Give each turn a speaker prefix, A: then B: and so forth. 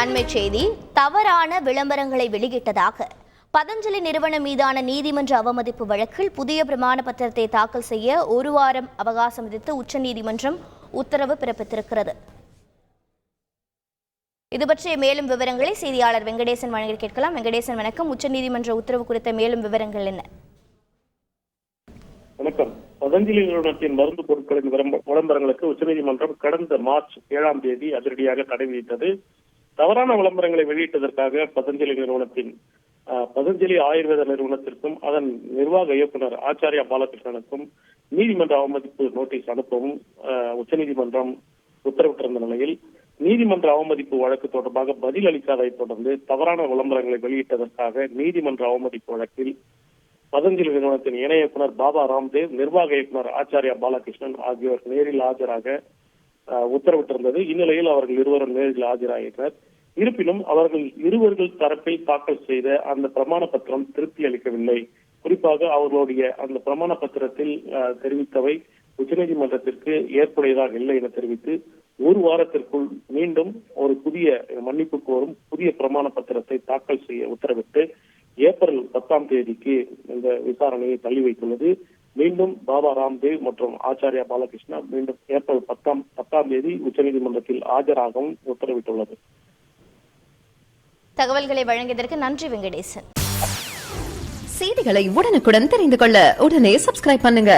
A: அண்மை செய்தி, தவறான விளம்பரங்களை வெளியிட்டதாக பதஞ்சலி நிறுவனம் மீதான நீதிமன்ற அவமதிப்பு வழக்கில் புதிய பிரமாண பத்திரத்தை தாக்கல் செய்ய ஒரு வாரம் அவகாசம் விதித்து உச்சநீதிமன்றம் உத்தரவு பிறப்பித்திருக்கிறது. இது பற்றிய மேலும் விவரங்களை செய்தியாளர் வெங்கடேசன் வழங்கி கேட்கலாம். வெங்கடேசன் வணக்கம். உச்சநீதிமன்ற உத்தரவு குறித்த மேலும் விவரங்கள் என்ன?
B: வணக்கம். பதஞ்சலி நிறுவனத்தின் மருந்து பொருட்களின் விளம்பரங்களுக்கு உச்சநீதிமன்றம் கடந்த மார்ச் 7ஆம் தேதி அதிரடியாக தடை விதித்தது. தவறான விளம்பரங்களை வெளியிட்டதற்காக பதஞ்சலி ஆயுர்வேத நிறுவனத்திற்கும் அதன் நிர்வாக இயக்குநர் ஆச்சாரியா பாலகிருஷ்ணனுக்கும் நீதிமன்ற அவமதிப்பு நோட்டீஸ் அனுப்பவும் உச்சநீதிமன்றம் உத்தரவிட்டிருந்த நிலையில் நீதிமன்ற அவமதிப்பு வழக்கு தொடர்பாக பதில் அளிக்காததை தொடர்ந்து தவறான விளம்பரங்களை வெளியிட்டதற்காக நீதிமன்ற அவமதிப்பு வழக்கில் பதஞ்சலி நிறுவனத்தின் இணை இயக்குநர் பாபா ராம்தேவ், நிர்வாக இயக்குநர் ஆச்சாரியா பாலகிருஷ்ணன் ஆகியோர் நேரில் ஆஜராக உத்தரவிட்டிருந்தது. இந்நிலையில் அவர்கள் இருவரும் நேரில் ஆஜராகினர். இருப்பினும் அவர்கள் இருவர்கள் தரப்பில் தாக்கல் செய்த அந்த பிரமாண பத்திரம் திருப்தி அளிக்கவில்லை. குறிப்பாக அவர்களுடைய அந்த பிரமாண பத்திரத்தில் தெரிவித்தவை உச்சநீதிமன்றத்திற்கு ஏற்புடையதாக இல்லை என தெரிவித்து ஒரு வாரத்திற்குள் மீண்டும் ஒரு புதிய மன்னிப்பு கோரும் புதிய பிரமாண பத்திரத்தை தாக்கல் செய்ய உத்தரவிட்டு ஏப்ரல் 10ஆம் தேதிக்கு இந்த விசாரணையை தள்ளி வைத்துள்ளது. மீண்டும் பாபா ராம்தேவ் மற்றும் ஆச்சாரியா பாலகிருஷ்ணா மீண்டும் ஏப்ரல் 10ஆம் தேதி உச்சநீதிமன்றத்தில் ஆஜராகவும் உத்தரவிட்டுள்ளது.
A: தகவல்களை வழங்கியதற்கு நன்றி வெங்கடேசன்.
C: செய்திகளை உடனுக்குடன் தெரிந்து கொள்ள உடனே சப்ஸ்கிரைப் பண்ணுங்க.